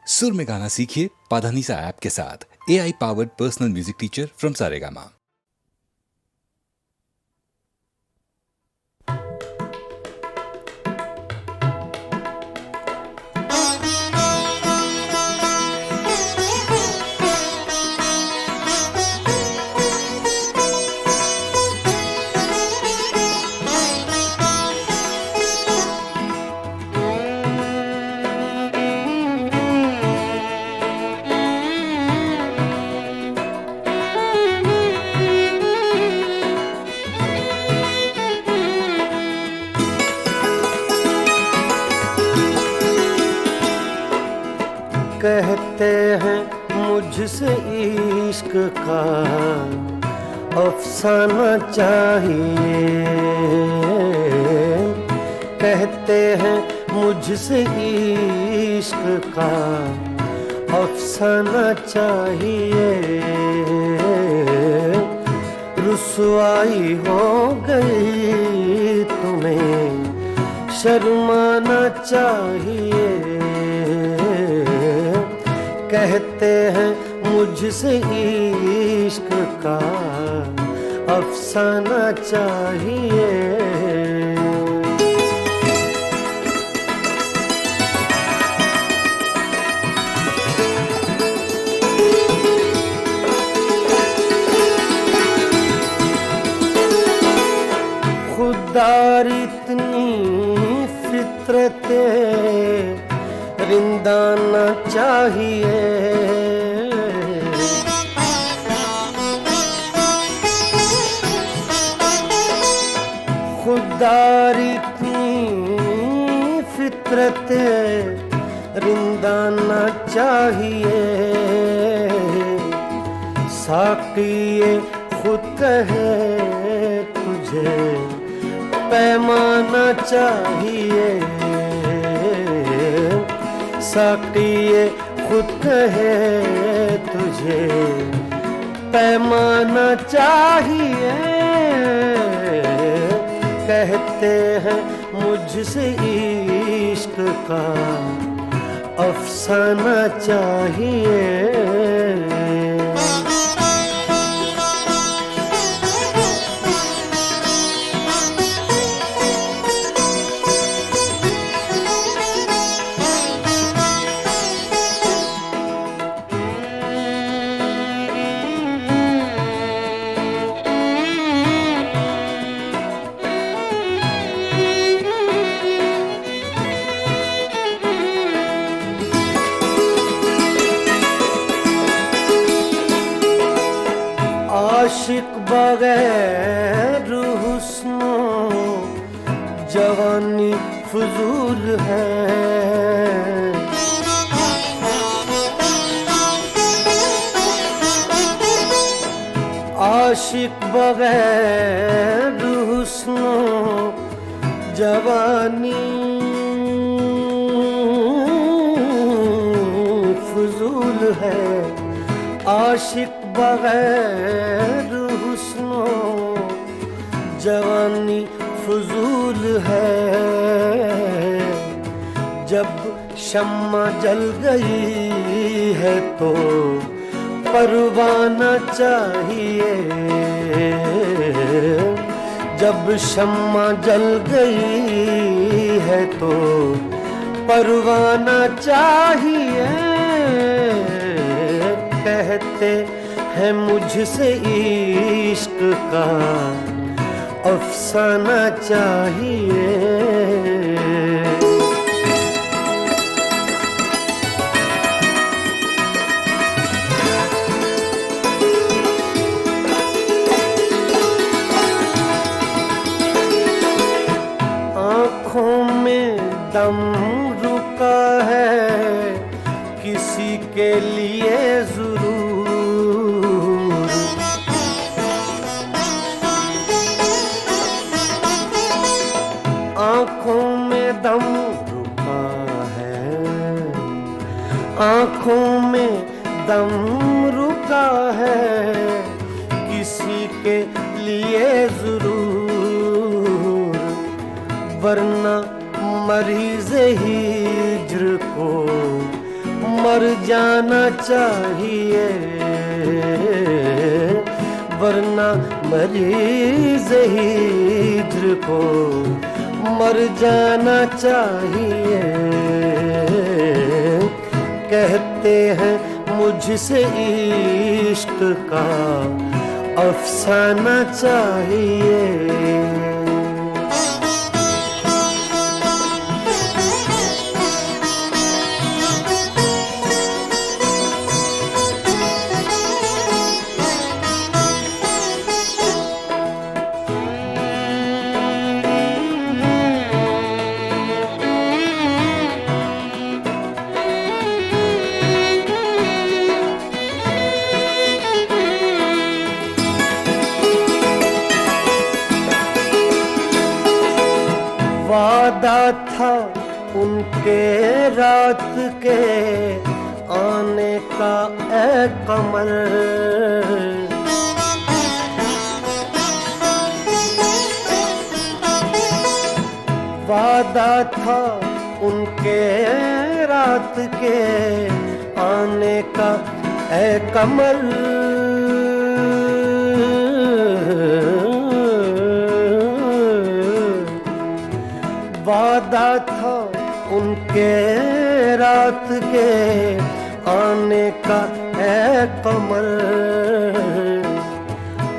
सुर में गाना सीखिए पाधानीसा ऐप के साथ। AI powered personal music teacher from Saregama. कहते हैं मुझसे इश्क का अफसाना चाहिए, कहते हैं मुझसे इश्क का अफसाना चाहिए। रुसवाई हो गई तुम्हें शर्माना चाहिए, कहते हैं मुझसे इश्क का अफसाना चाहिए। खुदार इतनी फितरते रिंदाना चाहिए, खुदार इतनी फितरत रिंदाना चाहिए। साक़िए खुद कहे तुझे पैमाना चाहिए, साक़िए खुद कहे तुझे पैमाना चाहिए। कहते हैं मुझसे इश्क का अफसाना चाहिए। आशिक बगैर हुस्नो जवानी फजूल है, आशिक बगैर हुस्नो जवानी फजूल है। आशिक बगैर हुस्नो जवानी फजूल है। जब शम्मा जल गई है तो परवाना चाहिए, जब शम्मा जल गई है तो परवाना चाहिए। कहते हैं मुझसे इश्क का अफसाना चाहिए। आँखों में दम रुका है किसी के लिए जरूर, आँखों में दम रुका है, आँखों में दम रुका है किसी के लिए जरूर। वरना मरीज़ हिज्र को मर जाना चाहिए, वरना मरीज हिज्र को मर जाना चाहिए। कहते हैं मुझसे इश्क का अफसाना चाहिए। वादा था उनके रात के आने का ऐ कमर, वादा था उनके रात के आने का ऐ कमर। वादा था उनके रात के आने का ऐ कमर।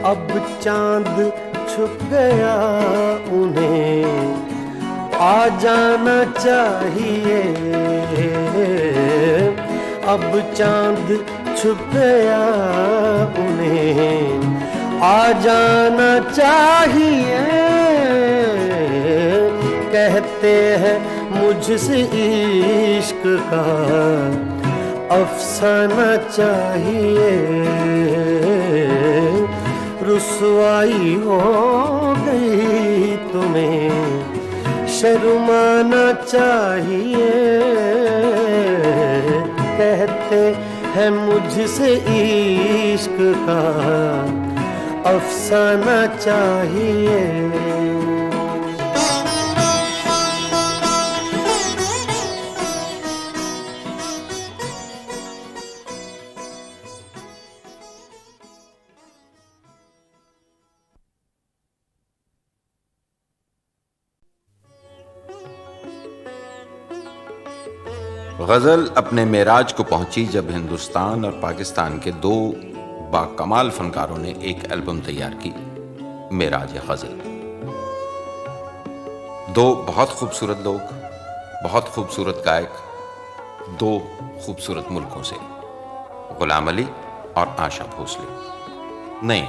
अब चांद छुप गया उन्हें आ जाना चाहिए। अब चांद छुप गया उन्हें आ जाना चाहिए। कहते हैं मुझसे इश्क का अफसाना चाहिए। रुसवाई हो गई तुम्हें शर्माना चाहिए। कहते हैं मुझसे इश्क का अफसाना चाहिए। गज़ल अपने मेराज को पहुंची जब हिंदुस्तान और पाकिस्तान के दो बाकमाल फनकारों ने एक एल्बम तैयार की, मेराज गज़ल। दो बहुत खूबसूरत लोग, बहुत खूबसूरत गायक, दो खूबसूरत मुल्कों से, गुलाम अली और आशा भोसले। नहीं,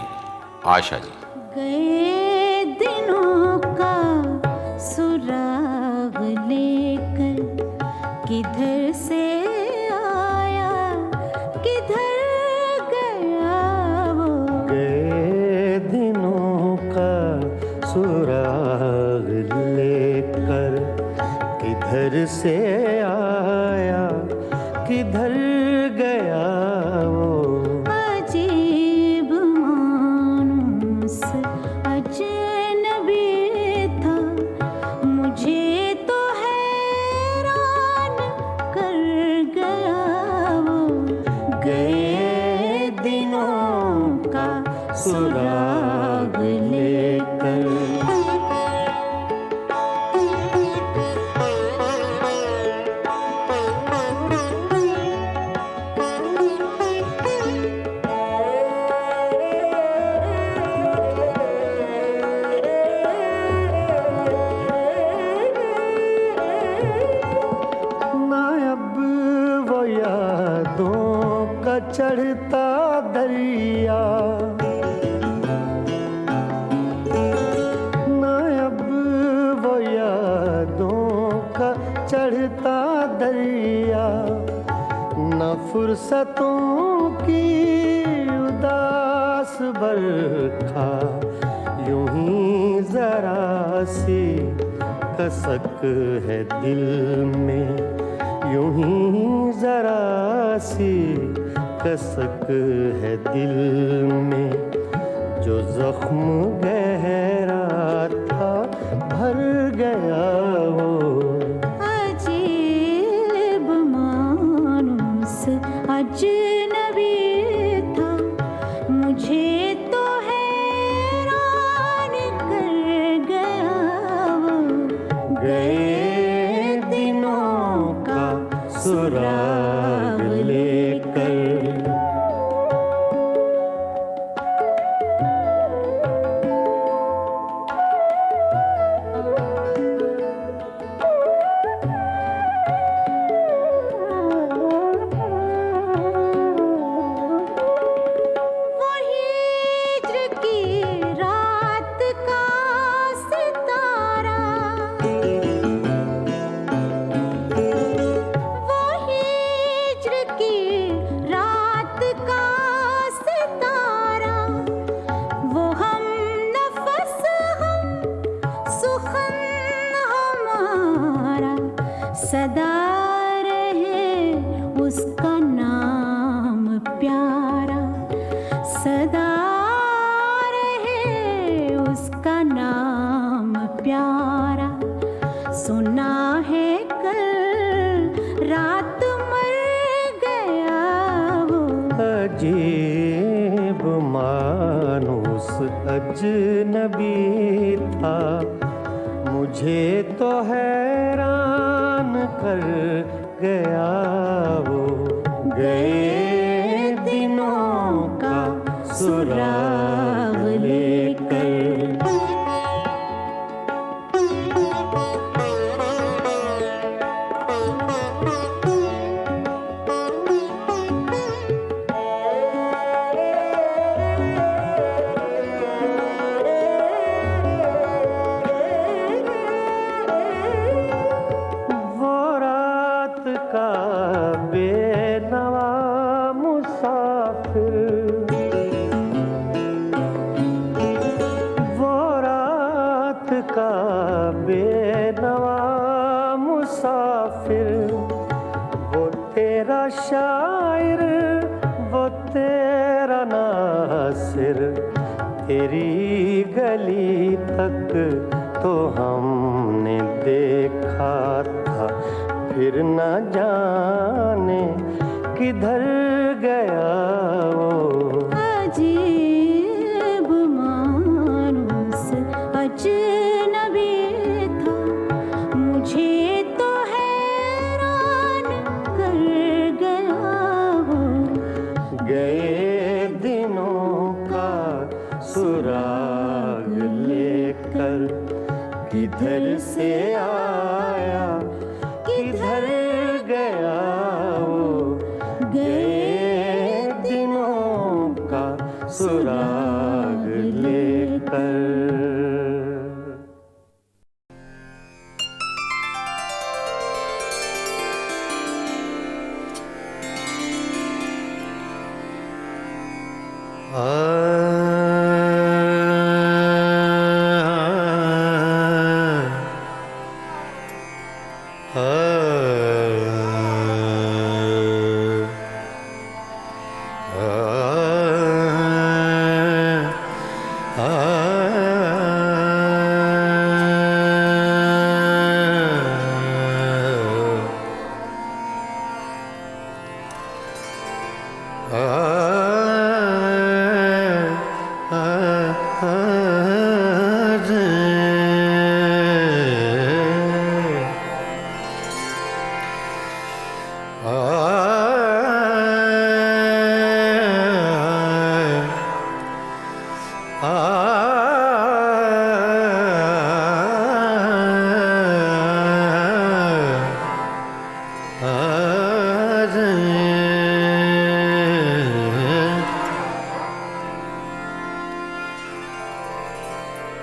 आशा जी। गए दिनों का सुराग लेकर किधर से आया किधर गया वो। गए दिनों का सुराग लेकर किधर से आया किधर गया वो। अजीब मानुस अजनबी था, मुझे तो हैरान कर गया वो। गए दिनों का सुराग लेकर। चढ़ता दरिया ना अब वो यादों का चढ़ता दरिया, ना फुर्सतों की उदास बरखा, यूं ही जरा सी कसक है दिल में, यूं ही जरा सी कसक है दिल में। जो जख्म गहरा था भर गया वो। अजीब मानुस अजनबी था, मुझे तो हैरान कर गया वो। गए दिनों का सुराग लेकर। वो हिज्र की रात का सितारा, वो हिज्र की रात का सितारा, वो हम नफस हम सुखन हमारा, सदा रहे उसका नाम प्यारा, सदा रहे उसका नाम प्यारा। सुना है कल रात मर गया वो। अजीब मानुस अजनबी था, मुझे तो हैरान कर गया वो। गए दिनों का सुराग लेकर। वो रात का बेनवा मुसाफिर, वो रात का बेनवा मुसाफिर, वो तेरा शायर, वो तेरा नासिर, तेरी गली तक तो हमने देखा था, फिर न जाने किधर गया वो। अजीब मानुस अजनबी था, मुझे तो हैरान कर गया वो। गए दिनों का सुराग लेकर, किधर से आया किधर गया वो। गए दिनों का सुराग लेकर।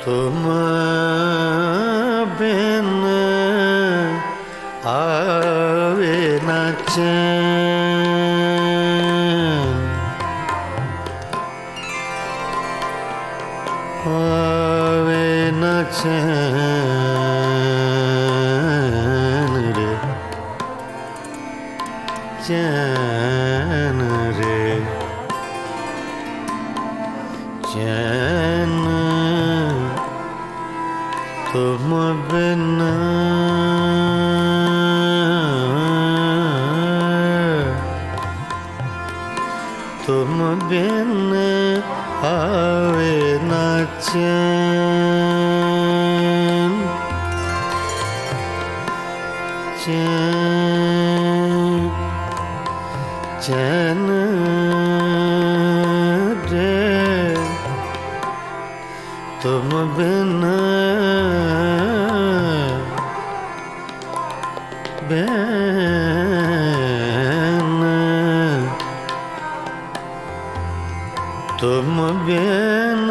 तुम बिन आवे न चैन, आवे न चैन रे, चैन रे, चैन तुम बिना तुम बिन आवे ना चैन चैन चैन रे तुम बिन तुम बिन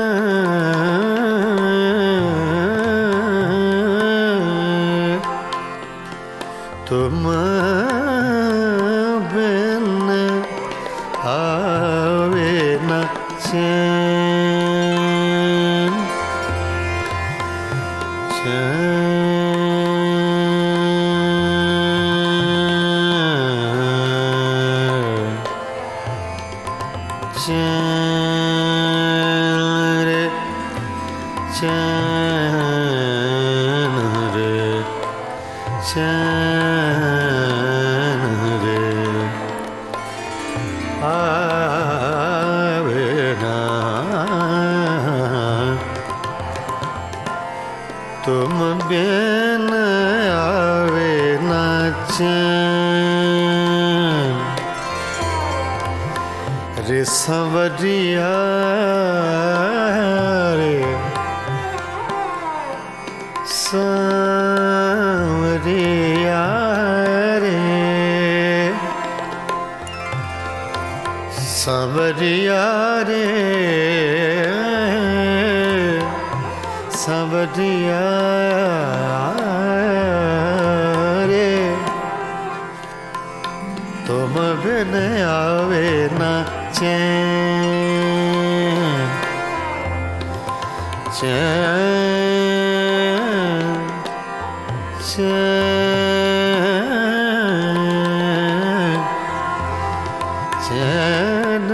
तुम बिन आवे ना चैन चैन रे चैन रे चैन रे आवे ना तुम बिन आवे ना चैन रे संवरिया रे संवरिया रे संवरिया रे संवरिया रे तुम बिन आवे ना चैन चैन चैन चैन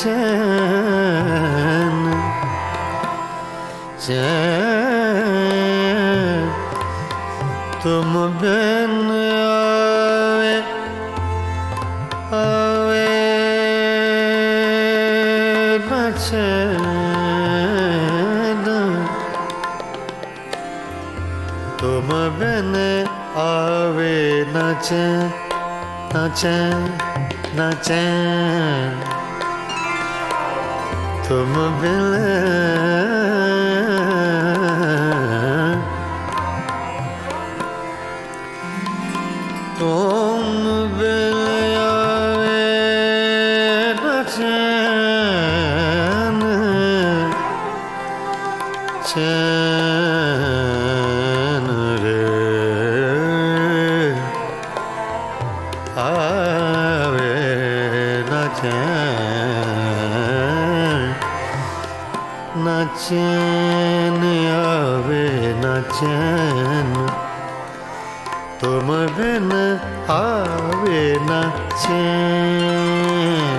चैन चैन तुम बिन आवे ना चैन तुम बिन आवे ना चैन ना चैन ना चैन तुम बिन तुम बिन आवे ना चैन चैन रे आवे ना चैन ना चैन आवे ना चैन तुम बिन आवे ना चैन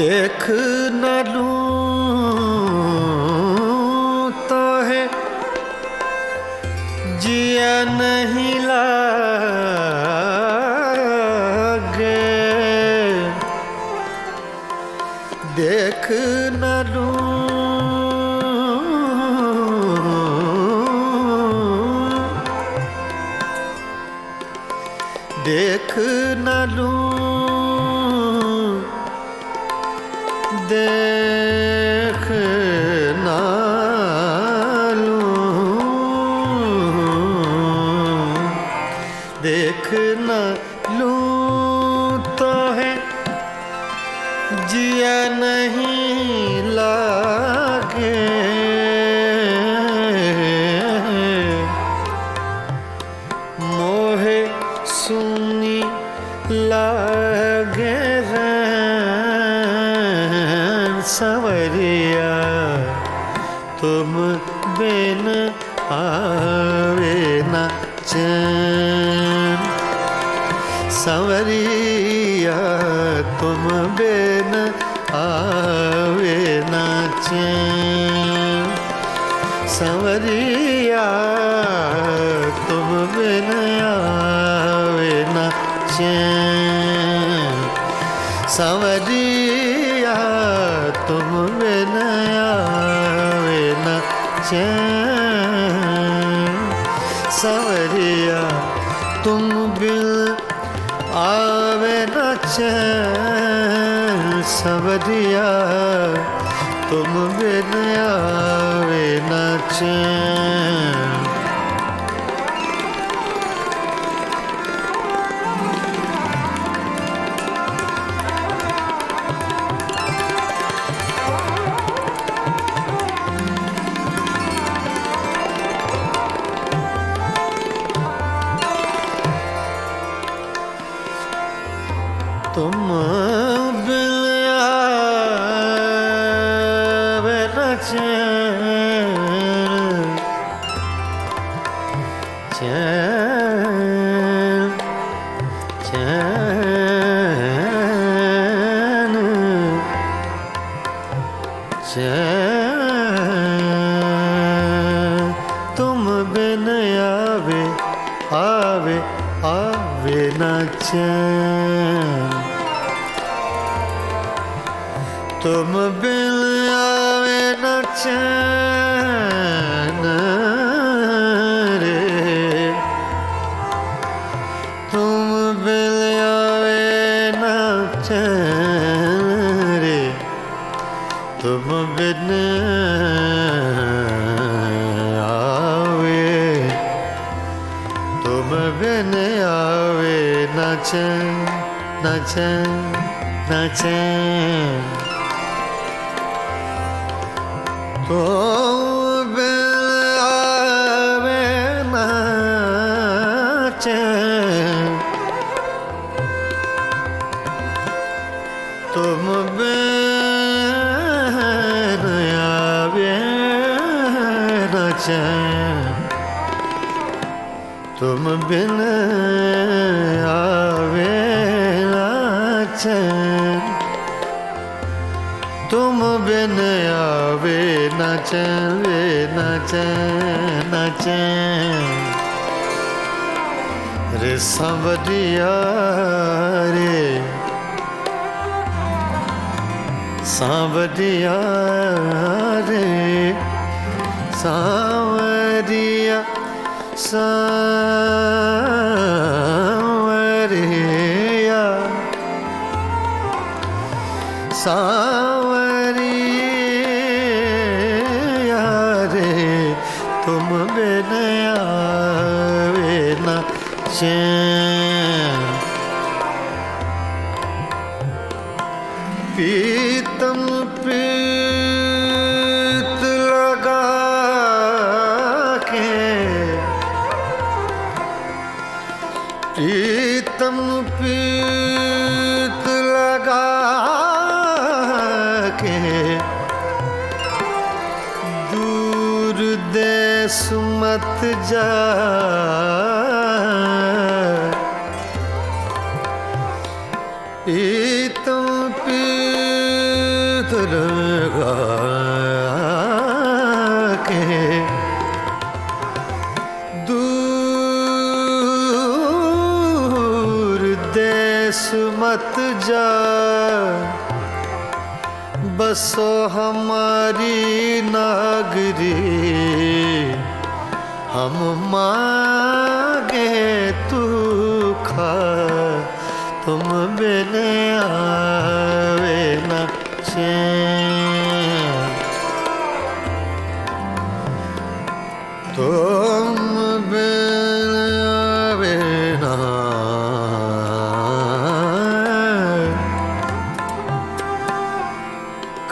देख न लूं तो है जिया नहीं लागे देख न लूं देख न लूं देख न लूं देख न लूं तो है जिया नहीं लागे मोहे सुनी लागे संवरिया तुम बिन आवे ना चैन संवरिया तुम बिन आवे ना चैन संवरिया तुम बिन आवे ना चैन सांवरिया तुम बिन आवे न चैन सांवरिया तुम बिन आवे न चैन सांवरिया तुम बिन आवे न चैन तुम बिन आवे न चैन चैन चैन चैन तुम बिन आवे आवे आवे न चैन तुम बिन आवे न चैन रे तुम बिन आवे न चैन रे तुम बिन आवे तुम बिन आवे न चैन न चैन न चैन तुम बिन आवे न चैन तुम बिन आवे न चैन तुम बिन आवे न चैन तुम बिन आवे न चैन वे न चैन न चैन रे सांवरिया रे सांवरिया रे सांवरिया सांवरिया सांवरिया रे तुम बिन आवे न चैन पीतम प्रीत लगा के प्रीतम प्रीत लगा के दूर देश मत जा प्रीतम प्रीत लगा के दूर देश मत जा बसो हमारी नागरी हम मांगे तू खा तुम बिन आवे न चैन तुम बिन आवे न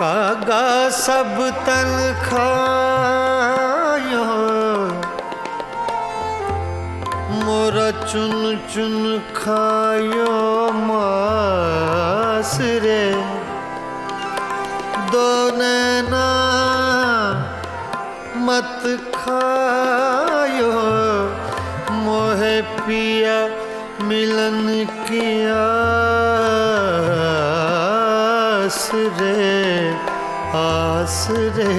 कागा सब तन खायो मोरा चुन चुन खायो मास रे दो नैना मत खायो मोहे पिया मिलन की आस रे आस रे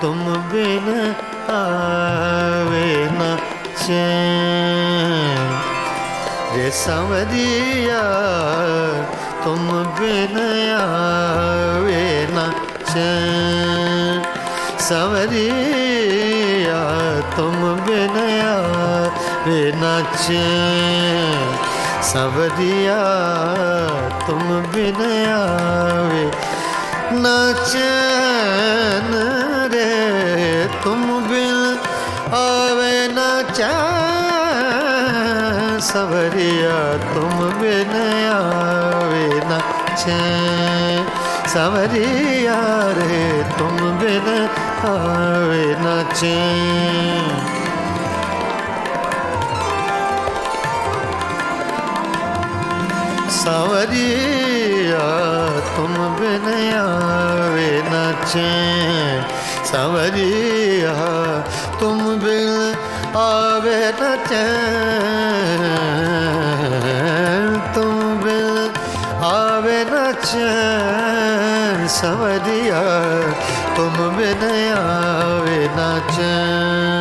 तुम बिन आवे न चैन रे सांवरिया तुम बिन आवे न चैन सांवरिया तुम बिन आवे न चैन सांवरिया तुम बिन आवे न चैन रे तुम बिन आवे न चैन सांवरिया तुम बिन आवे न चैन सांवरिया रे तुम बिन आवे न चैन सांवरिया तुम बिन आवे न चैन सांवरिया तुम बिन आवे न चैन तुम बिन आवे न चैन सांवरिया तुम बिन आवे न चैन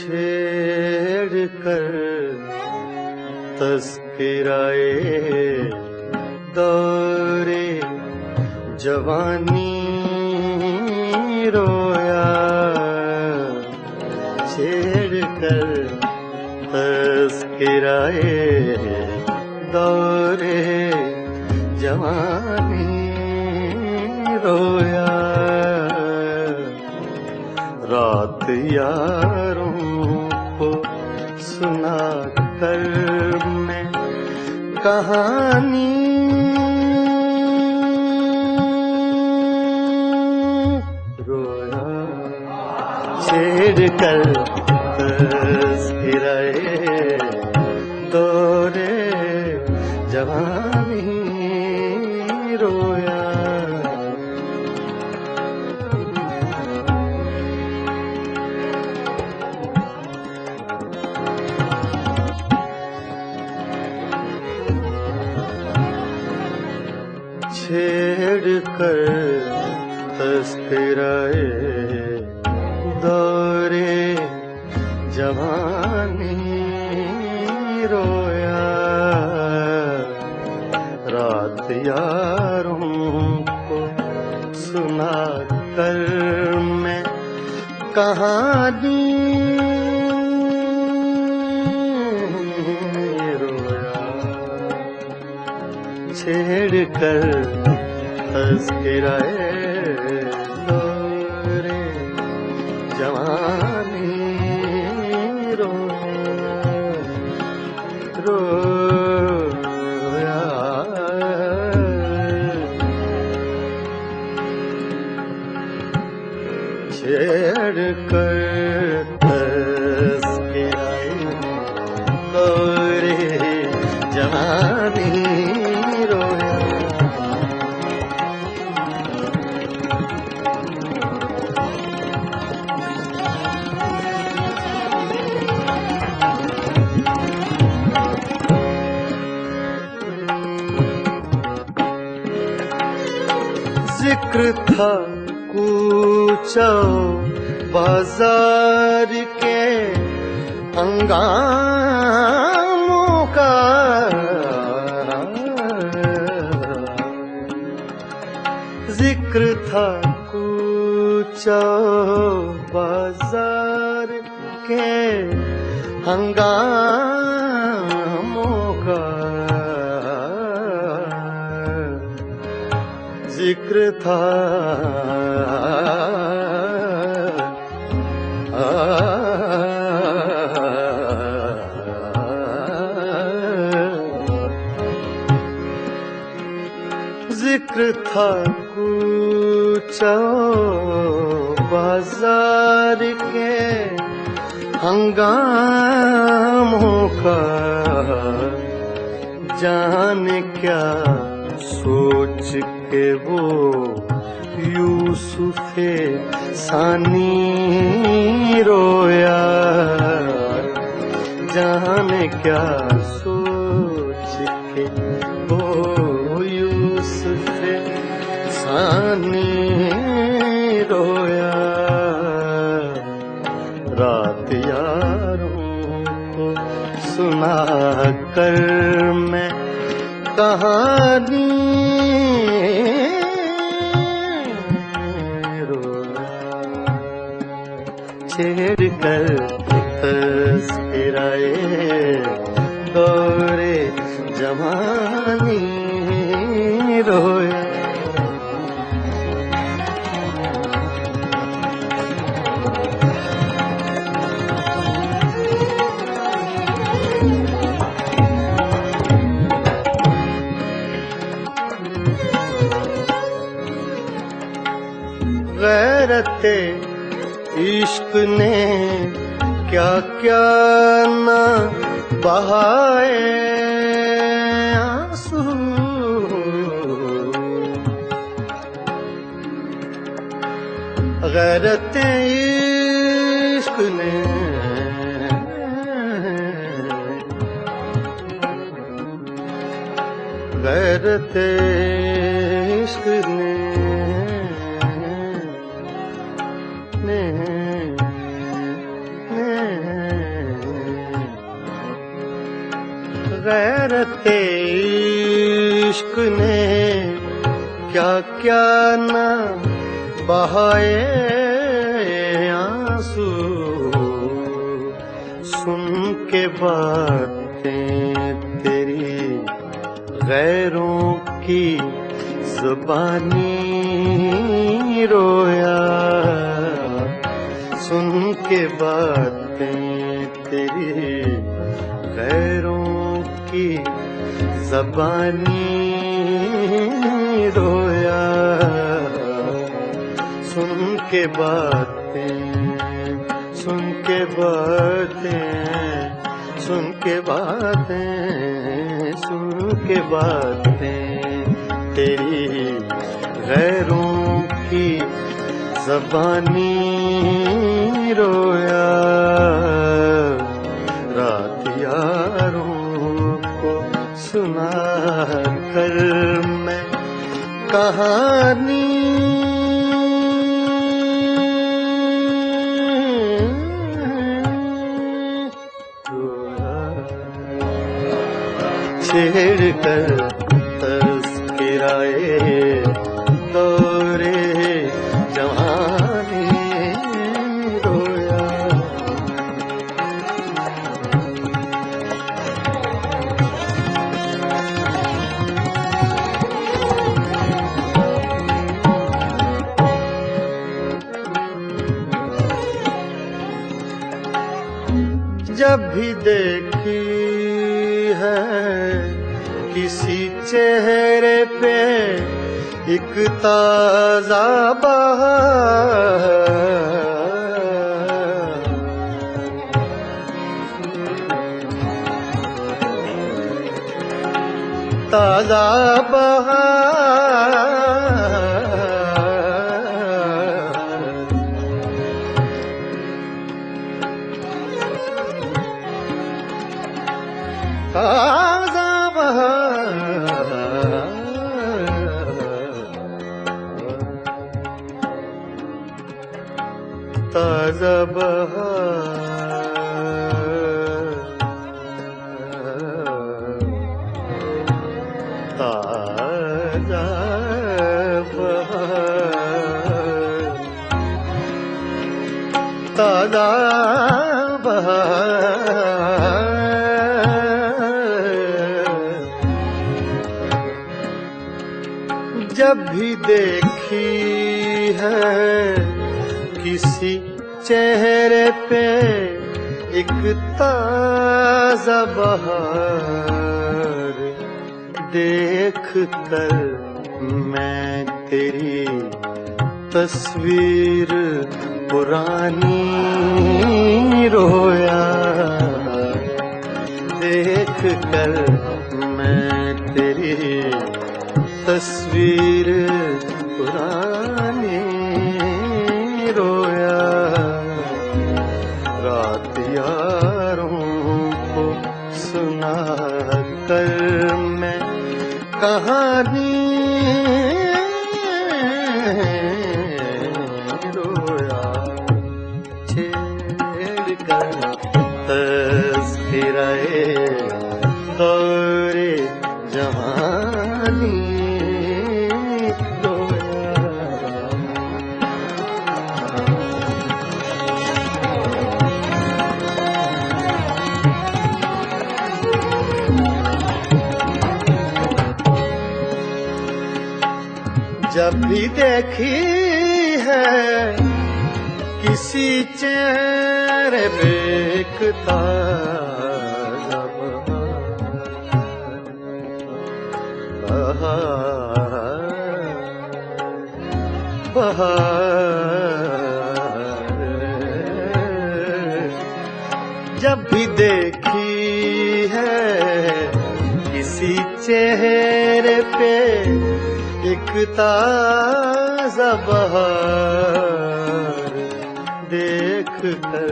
छेड़ कर तस्किराए दौरे जवानी रोया छेड़ कर तस्किराए दौरे जवानी रोया रात यारों को सुना कर मैं कहानी रोया छेड़ कर तस्किराए दौरे जवानी रोया छेड़ कर तस्किराए दौरे जवानी रोया रात यारों को सुना कर मैं कहानी रोया छेड़ कर तस्किराए दौरे जवानी रोया जिक्र था कूचा बाजार के हंगामों का, जिक्र था कूचा बाजार के हंगामों का, जिक्र था जिक्र था कूचा बाजार के हंगामों का, जाने क्या सोच के वो यूसुफे सानी रोया, जाने क्या सोच के वो यूसुफे सानी रोया। रात यारों को सुना कर मैं कहानी छेड़ कर तस्कराए दौरे जवानी रोया। गैरते इश्क ने क्या क्या न बहाए आंसू, गैरते इश्क ने गैरते इश्क ने गैरते इश्क ने क्या क्या न बहाए आंसू, सुन के बातें तेरी गैरों की ज़ुबानी रोया, सुन के बातें तेरी गैरों की ज़बानी रोया, सुन के बातें सुन के बातें सुन के बातें सुन के बातें तेरी गैरों की ज़बानी रोया। रात यारों को सुना कर मैं कहानी छेड़ कर तस्कराए दौरे जवानी रोया। जब भी देखी है किसी चेहरे पे एक ताजा बहार, ताजा बहार, ताजा बहार, ताजा बहार, ताजा बहार, ताजा बहार। जब भी देखी है किसी चेहरे पे एक ताजा बहार, देख कर मैं तेरी तस्वीर पुरानी रोया, देख कर मैं तेरी तस्वीर पुरानी रोया। रात यारों को सुना कर मैं कहानी रोया, छेड़ कर तज़किराए दौरे जवानी जब भी देखी है किसी चेहरे पे एक ताजा बहार, बहार। जब भी देखी है किसी चेहरे पे एक ताजा बहार, देख कर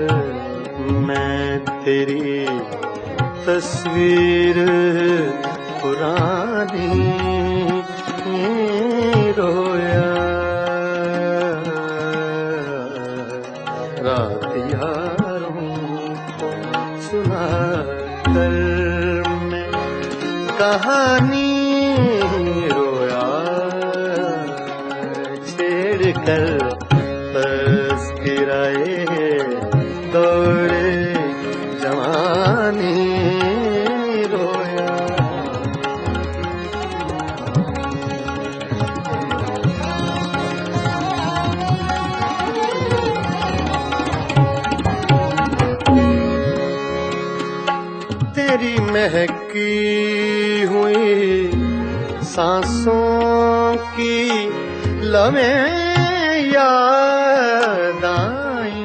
मैं तेरी तस्वीर पुरानी रोया। रात यारों को सुना कर मैं कहानी कर तज़किराए दौरे जवानी रोया। तेरी महकी हुई सांसों की लम्हें याद आई,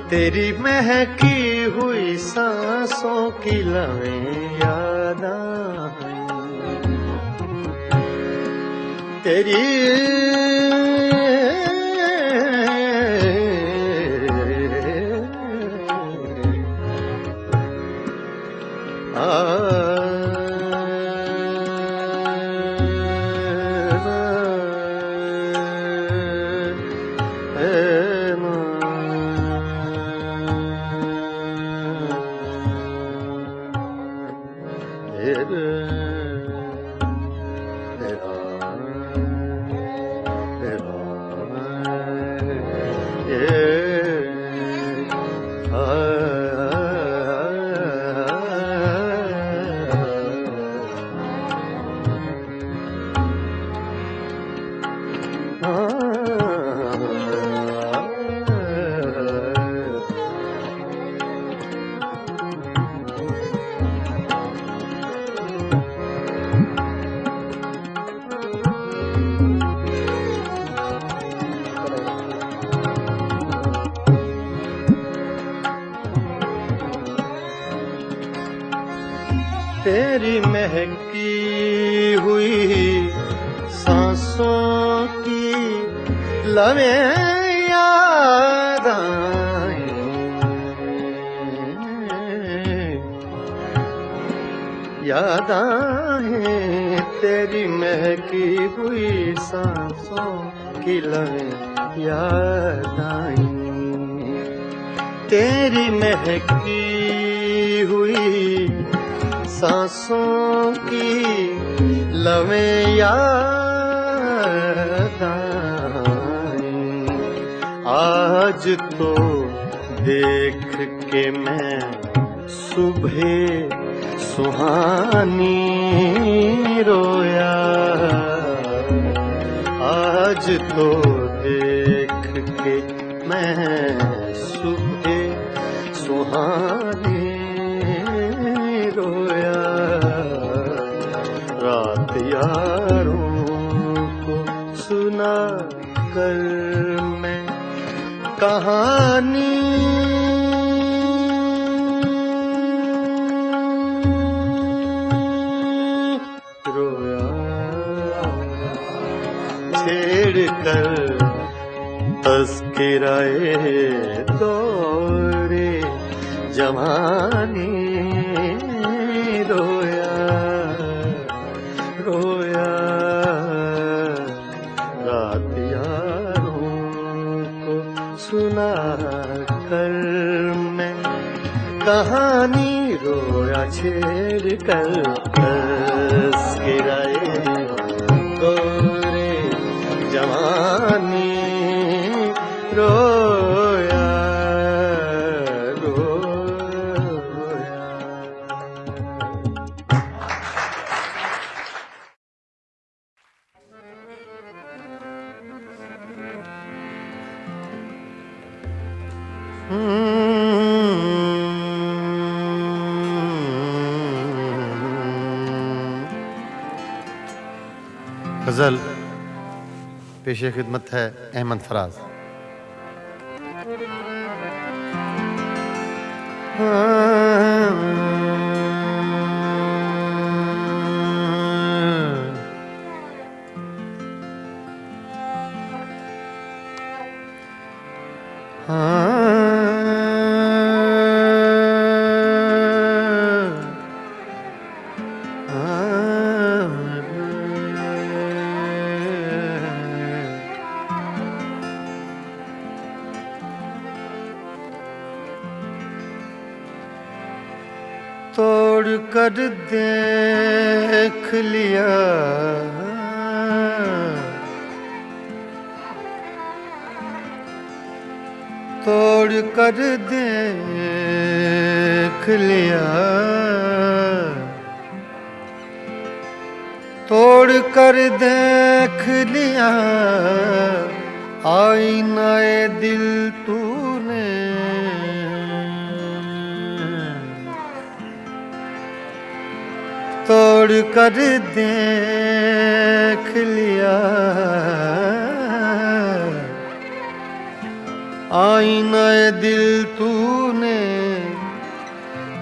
तेरी महकी हुई सांसों की लम्हें याद आई, तेरी तेरी महकी हुई सांसों की लम्हें याद आए, याद आए तेरी महकी हुई सांसों की लवें याद आई, तेरी महकी हुई सांसों की लवें याद आई। आज तो देख के मैं सुबह सुहानी रोया, आज तो देख के मैं सुबह सुहानी रोया। रात यारों को सुना कर मैं कहानी रोया। छेड़ कर तज़किराए दौरे जवानी रोया रोया। रात यारों को सुना कर मैं कहानी रोया। छेड़ कर तज़किराए दौरे जवानी रोया रोया। गजल पेशे खिदमत है अहमद फराज। तोड़ कर देख लिया तोड़ कर देख लिया तोड़ कर देख लिया आईनाए दिल तूने तोड़ कर देख लिया आईनाए दिल तूने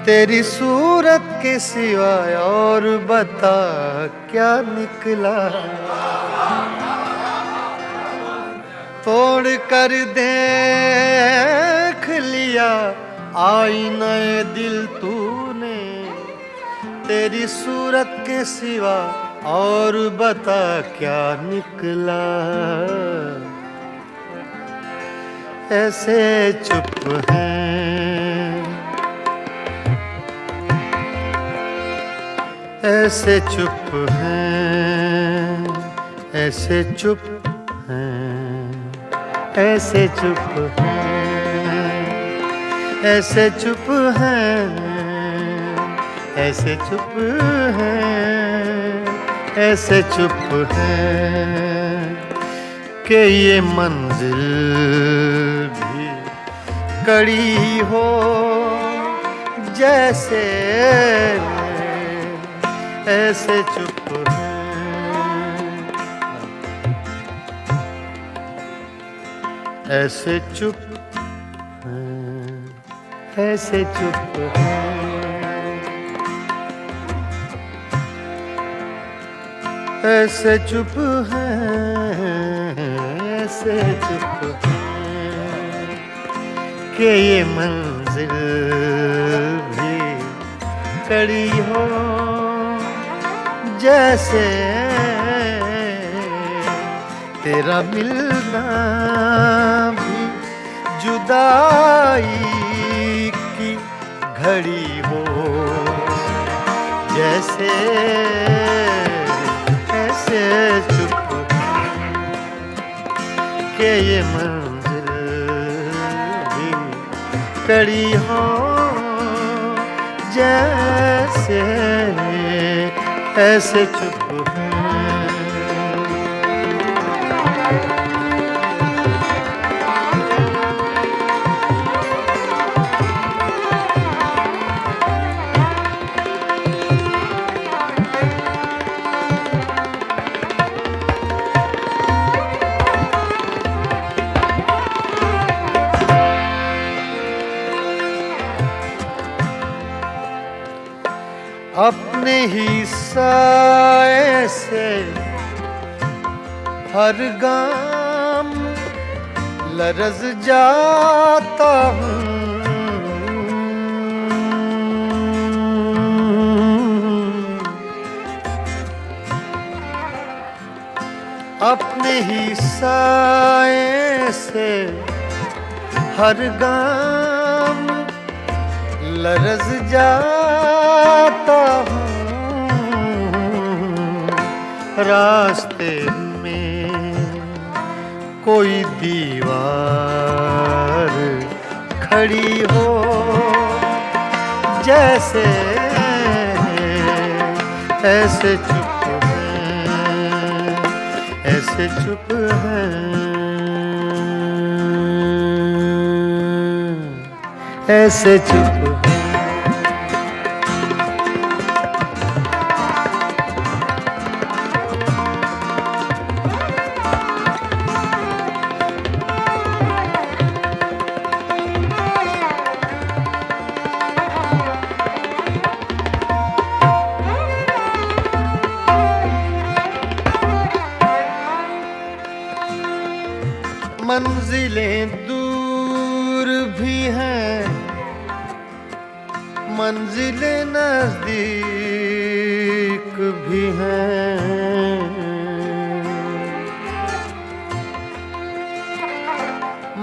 तेरी सूरत के सिवाय और बता क्या निकला तोड़ कर देख लिया आईनाए दिल तूने तेरी सूरत के सिवा और बता क्या निकला ऐसे चुप हैं ऐसे चुप हैं ऐसे चुप हैं ऐसे चुप हैं ऐसे चुप हैं ऐसे चुप हैं ऐसे चुप हैं कि ये मंजिल भी कड़ी हो जैसे ऐसे चुप हैं ऐसे चुप हैं ऐसे चुप हैं ऐसे चुप हैं ऐसे चुप हैं कि ये मंजिल भी कड़ी हो जैसे तेरा मिलना भी जुदाई की घड़ी हो, जैसे ऐसे चुप के ये मंजिल भी कड़ी हो, जैसे ऐसे चुप अपने ही साए से हर गाम लरज़ जाता हूँ, अपने ही साए से हर गाम लरज़ जाता हूँ, रास्ते में कोई दीवार खड़ी हो, जैसे ऐसे चुप है, ऐसे चुप है, ऐसे चुप है। मंजिलें दूर भी हैं, मंजिलें नजदीक भी हैं,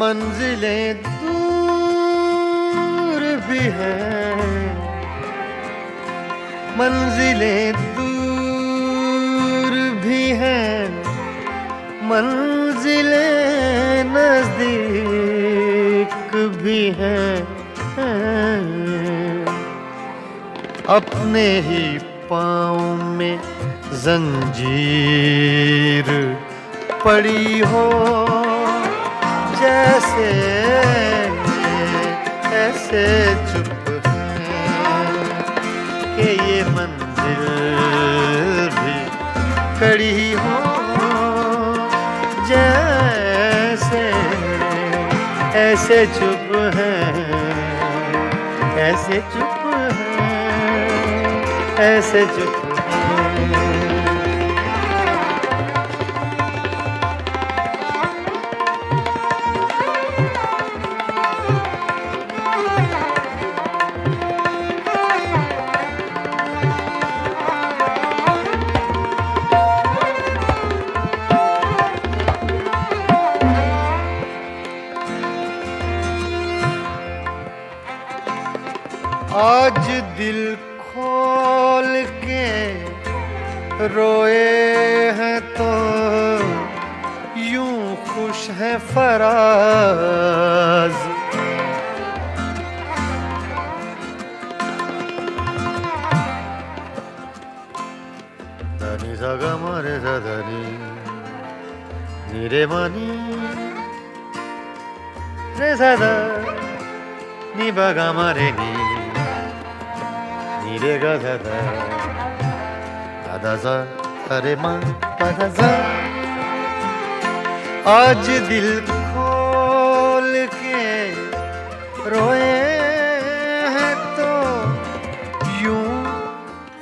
मंजिलें दूर भी हैं, मंजिलें दूर भी हैं, मंजिलें नजदीक भी हैं, अपने ही पाँव में जंजीर पड़ी हो, जैसे ऐसे चुप है कि ये मंजिल भी कड़ी हो, जैसे ऐसे चुप है, ऐसे चुप है, ऐसे चुप है। आज दिल खोल के रोए हैं तो यूं खुश है फराज, धनी सगा मारे धनी नीरे मानी रे सदा नी बगा मारे नी रे गा धा धा धा धा अरे माँ धा धा। आज दिल खोल के रोए हैं तो यूं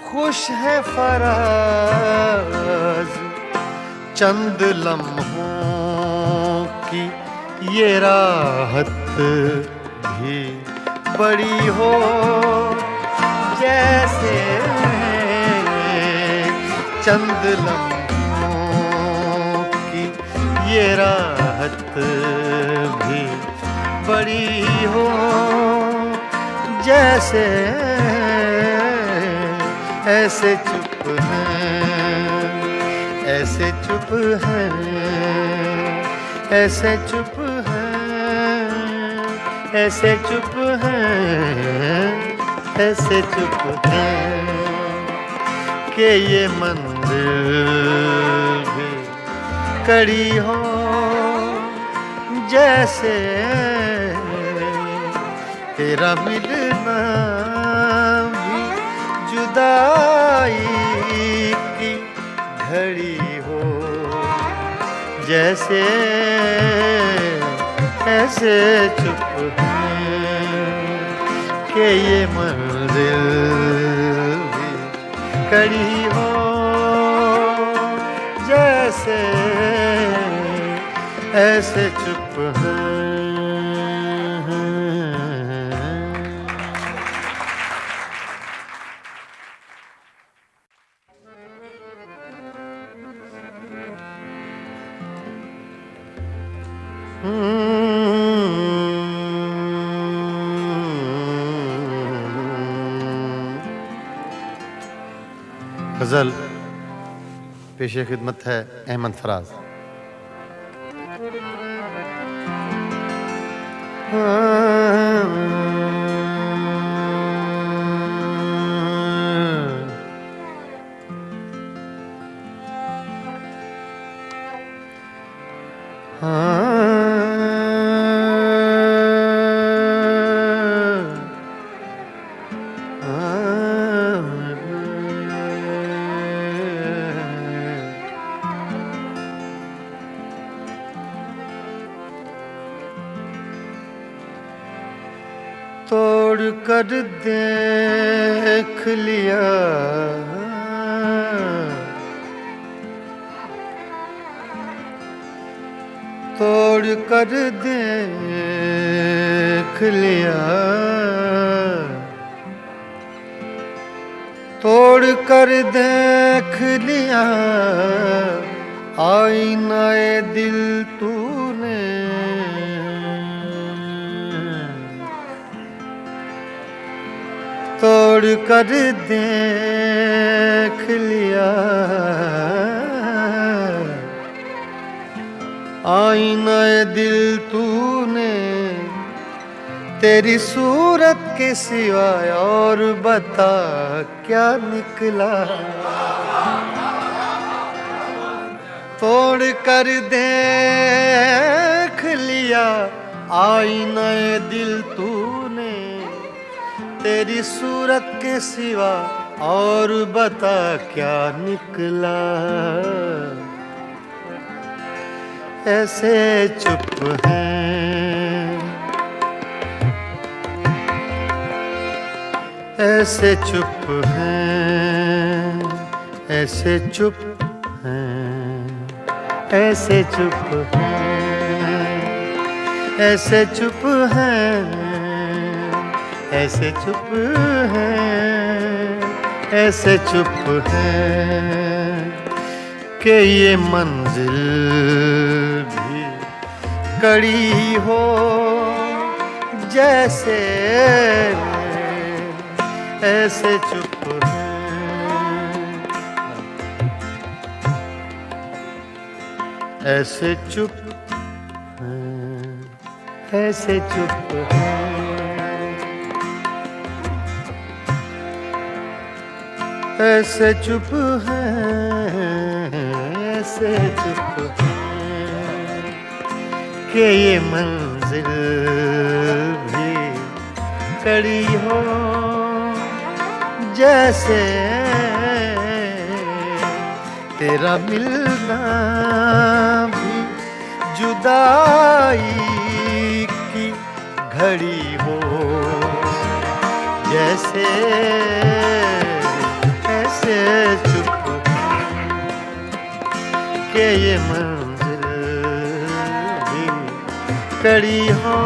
खुश है फराज, चंद लम्हों की ये राहत भी बड़ी हो, जैसे चंद लम्हों की ये राहत भी बड़ी हो, जैसे ऐसे चुप हैं, ऐसे चुप हैं, ऐसे चुप हैं, ऐसे चुप हैं, ऐसे चुप हैं कि ये मंजिल भी कड़ी हो, जैसे तेरा मिलना भी जुदाई की घड़ी हो, जैसे ऐसे चुप हैं कि ये मंजिल भी कड़ी हो, जैसे ऐसे चुप हैं। गजल पेशे खिदमत है अहमद फराज। तोड़ कर देख लिया तोड़ कर देख लिया तोड़ कर देख लिया आईनाए दिल तूने तोड़ कर देख लिया आईनाए दिल तूने तेरी सूरत के सिवाय और बता क्या निकला तोड़ कर देख लिया आईनाए दिल तूने तेरी सूरत के सिवा और बता क्या निकला ऐसे चुप हैं ऐसे चुप हैं ऐसे चुप हैं ऐसे चुप हैं ऐसे चुप हैं ऐसे चुप हैं ऐसे चुप हैं कि ये मंजिल भी कड़ी हो जैसे ऐसे चुप हैं ऐसे चुप हैं ऐसे चुप हैं ऐसे चुप हैं ऐसे चुप हैं कि ये मंजिल भी कड़ी हो जैसे तेरा मिलना भी जुदाई की घड़ी हो जैसे ऐसे चुप के ये मंजिल भी कड़ी हो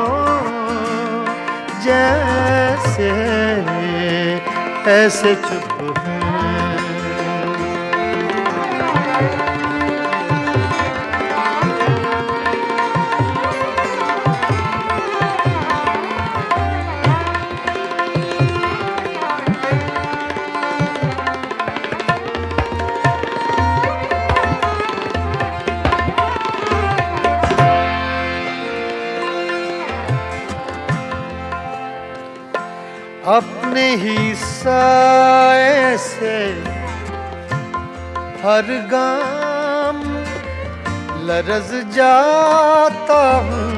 जैसे ऐसे चुप हैं अपने ही साए से हर गाम लरज जाता हूँ।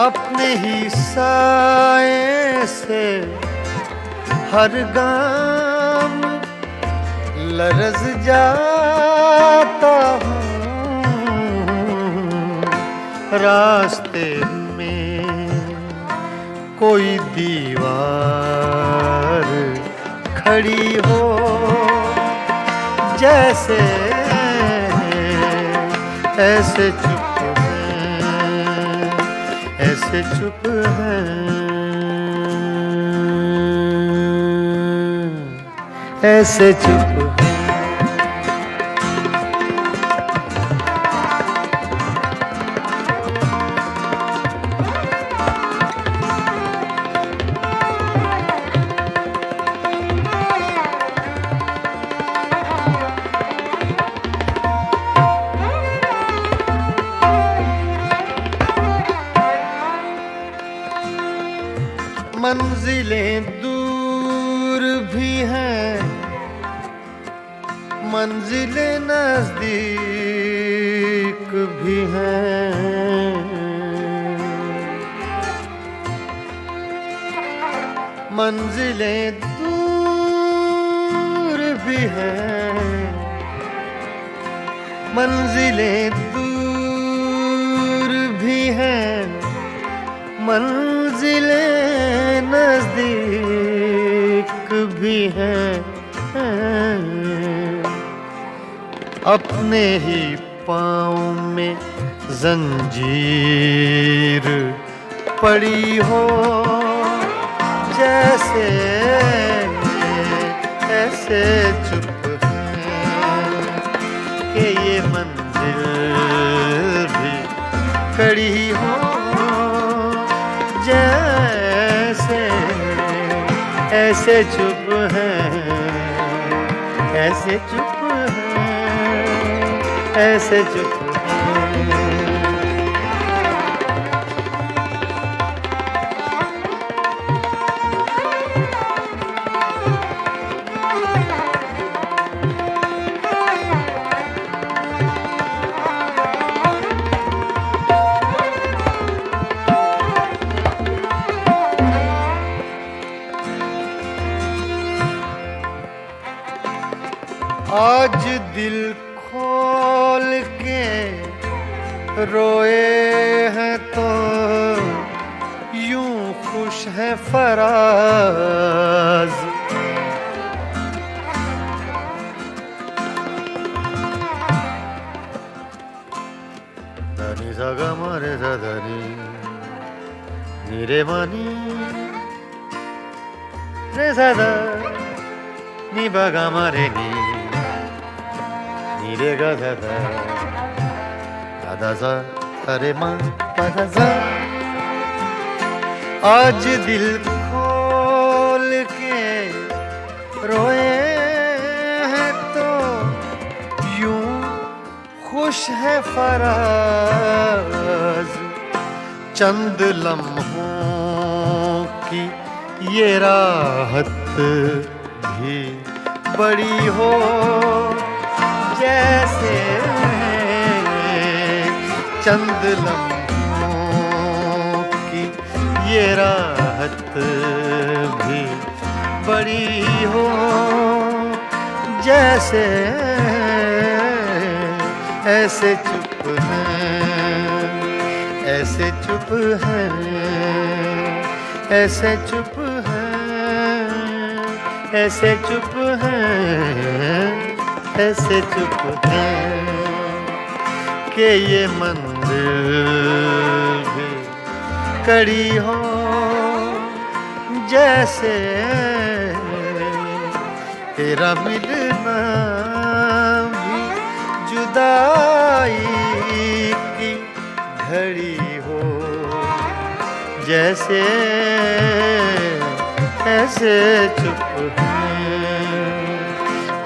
अपने ही साए से हर गाम लरज जाता हूँ। रास्ते में कोई दीवार खड़ी हो, जैसे ऐसे चुप है, ऐसे चुप है, ऐसे चुप है। मंजिलें दूर भी हैं, मंजिलें नजदीक भी हैं। मंजिलें दूर भी हैं, मंजिलें दूर भी हैं, मंजिलें नजदीक भी हैं। अपने ही पाँव में जंजीर पड़ी हो, जैसे ऐसे चुप है कि ये मंजिल भी कड़ी हो, जैसे ऐसे चुप है, ऐसे चुप है, ऐसे चुप है। आज दिल खोल के रोए हैं तो यूं खुश है फराज। धनी सगा मारे धनी नीरे मानी रे सदा नी बगा मारे नी रे गा धा धा धा सा अरे माँ धा सा। आज दिल खोल के रोए हैं तो यूं खुश है फराज। चंद लम्हों की ये राहत भी बड़ी हो, जैसे चंद लम्हों की ये राहत भी बड़ी हो, जैसे ऐसे चुप है, ऐसे चुप है, ऐसे चुप है, ऐसे चुप है, ऐसे चुप है कि ये मंजिल भी कड़ी हो, जैसे तेरा मिलना भी जुदाई की घड़ी हो, जैसे ऐसे चुप है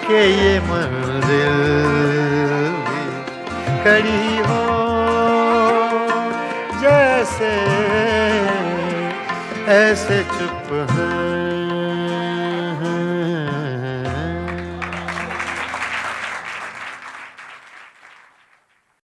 कि ये मंजिल भी खड़ी हो जैसे ऐसे चुप है